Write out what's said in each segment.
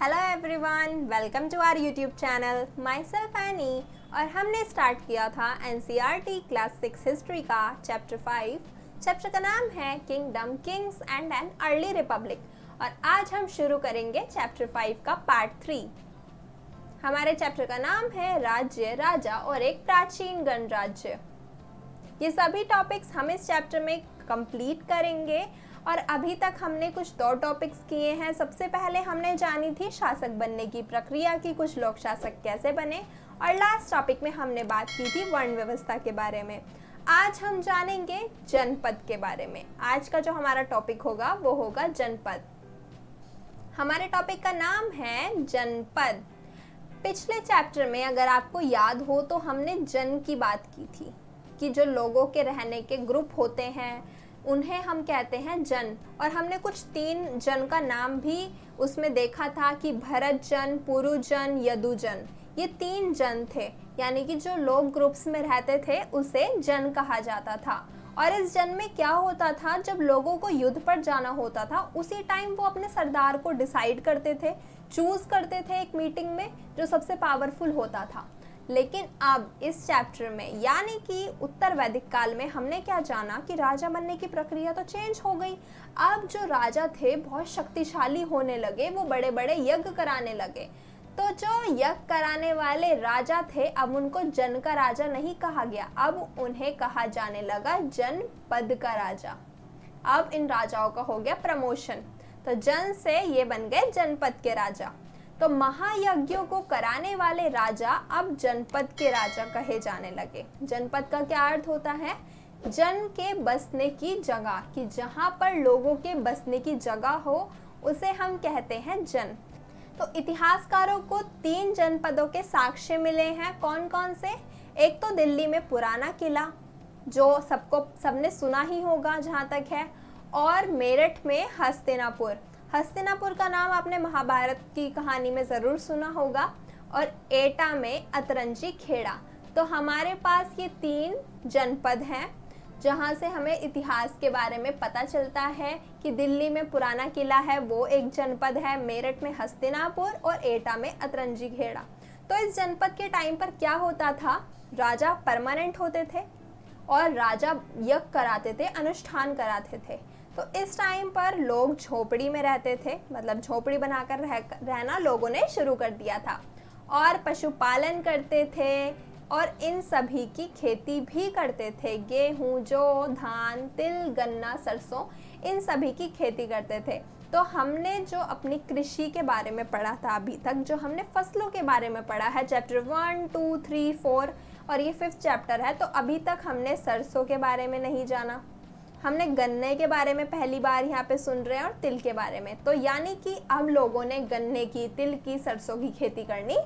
Hello everyone, welcome to our YouTube channel. Myself Annie. और हमने start किया था एनसीईआरटी क्लास 6 हिस्ट्री का चैप्टर 5। चैप्टर का नाम है kingdom, kings and an early republic. और आज हम शुरू करेंगे चैप्टर 5 का पार्ट 3। हमारे चैप्टर का नाम है राज्य, राजा और एक प्राचीन गणराज्य। ये सभी टॉपिक्स हम इस चैप्टर में कंप्लीट करेंगे। और अभी तक हमने कुछ 2 टॉपिक्स किए हैं। सबसे पहले हमने जानी थी शासक बनने की प्रक्रिया की, कुछ लोग शासक कैसे बने, और लास्ट टॉपिक में हमने बात की थी वर्ण व्यवस्था के बारे में। आज हम जानेंगे जनपद के बारे में। आज का जो हमारा टॉपिक होगा वो होगा जनपद। हमारे टॉपिक का नाम है जनपद। पिछले चैप्टर में अगर आपको याद हो तो हमने जन की बात की थी कि जो लोगों के रहने के ग्रुप होते हैं उन्हें हम कहते हैं जन। और हमने कुछ 3 जन का नाम भी उसमें देखा था कि भरत जन, पुरु जन, यदु जन। ये 3 जन थे, यानी कि जो लोग ग्रुप्स में रहते थे उसे जन कहा जाता था। और इस जन में क्या होता था, जब लोगों को युद्ध पर जाना होता था उसी टाइम वो अपने सरदार को डिसाइड करते थे, चूज करते थे एक मीटिंग में जो सबसे पावरफुल होता था। लेकिन अब इस चैप्टर में यानी कि उत्तर वैदिक काल में हमने क्या जाना कि राजा बनने की प्रक्रिया तो चेंज हो गई। अब जो राजा थे बहुत शक्तिशाली होने लगे, वो बड़े बड़े यज्ञ कराने लगे। तो जो यज्ञ कराने वाले राजा थे अब उनको जन का राजा नहीं कहा गया, अब उन्हें कहा जाने लगा जनपद का राजा। अब इन राजाओं का हो गया प्रमोशन, तो जन से ये बन गए जनपद के राजा। तो महायज्ञों को कराने वाले राजा अब जनपद के राजा कहे जाने लगे। जनपद का क्या अर्थ होता है? जन के बसने की जगह, कि जहाँ पर लोगों के बसने की जगह हो उसे हम कहते हैं जन। तो इतिहासकारों को 3 जनपदों के साक्ष्य मिले हैं। कौन कौन से? एक तो दिल्ली में पुराना किला जो सबने सुना ही होगा जहाँ तक है, और मेरठ में हस्तिनापुर। हस्तिनापुर का नाम आपने महाभारत की कहानी में ज़रूर सुना होगा, और एटा में अतरंजी खेड़ा। तो हमारे पास ये 3 जनपद हैं जहाँ से हमें इतिहास के बारे में पता चलता है कि दिल्ली में पुराना किला है वो एक जनपद है, मेरठ में हस्तिनापुर और एटा में अतरंजी खेड़ा। तो इस जनपद के टाइम पर क्या होता था, राजा परमानेंट होते थे और राजा यज्ञ कराते थे, अनुष्ठान कराते थे। तो इस टाइम पर लोग झोपड़ी में रहते थे, मतलब झोपड़ी बनाकर रहना लोगों ने शुरू कर दिया था, और पशुपालन करते थे और इन सभी की खेती भी करते थे। गेहूं, जौ, धान, तिल, गन्ना, सरसों, इन सभी की खेती करते थे। तो हमने जो अपनी कृषि के बारे में पढ़ा था अभी तक, जो हमने फसलों के बारे में पढ़ा है चैप्टर 1, 2, 3, 4 और ये 5th चैप्टर है, तो अभी तक हमने सरसों के बारे में नहीं जाना। हमने गन्ने के बारे में पहली बार यहाँ पे सुन रहे हैं, और तिल के बारे में। तो यानी कि अब लोगों ने गन्ने की, तिल की, सरसों की खेती करनी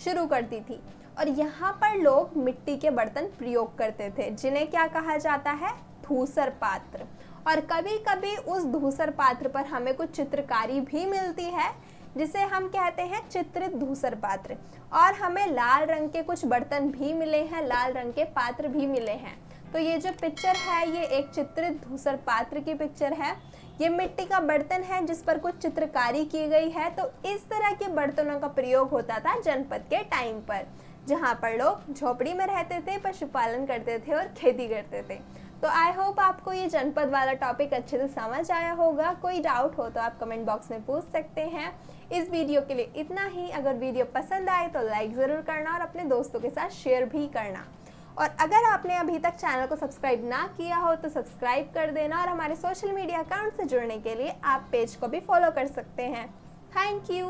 शुरू कर दी थी। और यहाँ पर लोग मिट्टी के बर्तन प्रयोग करते थे जिन्हें क्या कहा जाता है, धूसर पात्र। और कभी कभी उस धूसर पात्र पर हमें कुछ चित्रकारी भी मिलती है जिसे हम कहते हैं चित्रित धूसर पात्र। और हमें लाल रंग के कुछ बर्तन भी मिले हैं, लाल रंग के पात्र भी मिले हैं। तो ये जो पिक्चर है ये एक चित्रित धूसर पात्र की पिक्चर है। ये मिट्टी का बर्तन है जिस पर कुछ चित्रकारी की गई है। तो इस तरह के बर्तनों का प्रयोग होता था जनपद के टाइम पर, जहाँ पर लोग झोपड़ी में रहते थे, पशुपालन करते थे और खेती करते थे। तो आई होप आपको ये जनपद वाला टॉपिक अच्छे से समझ आया होगा। कोई डाउट हो तो आप कमेंट बॉक्स में पूछ सकते हैं। इस वीडियो के लिए इतना ही। अगर वीडियो पसंद आए तो लाइक ज़रूर करना और अपने दोस्तों के साथ शेयर भी करना। और अगर आपने अभी तक चैनल को सब्सक्राइब ना किया हो तो सब्सक्राइब कर देना, और हमारे सोशल मीडिया अकाउंट से जुड़ने के लिए आप पेज को भी फॉलो कर सकते हैं। Thank you.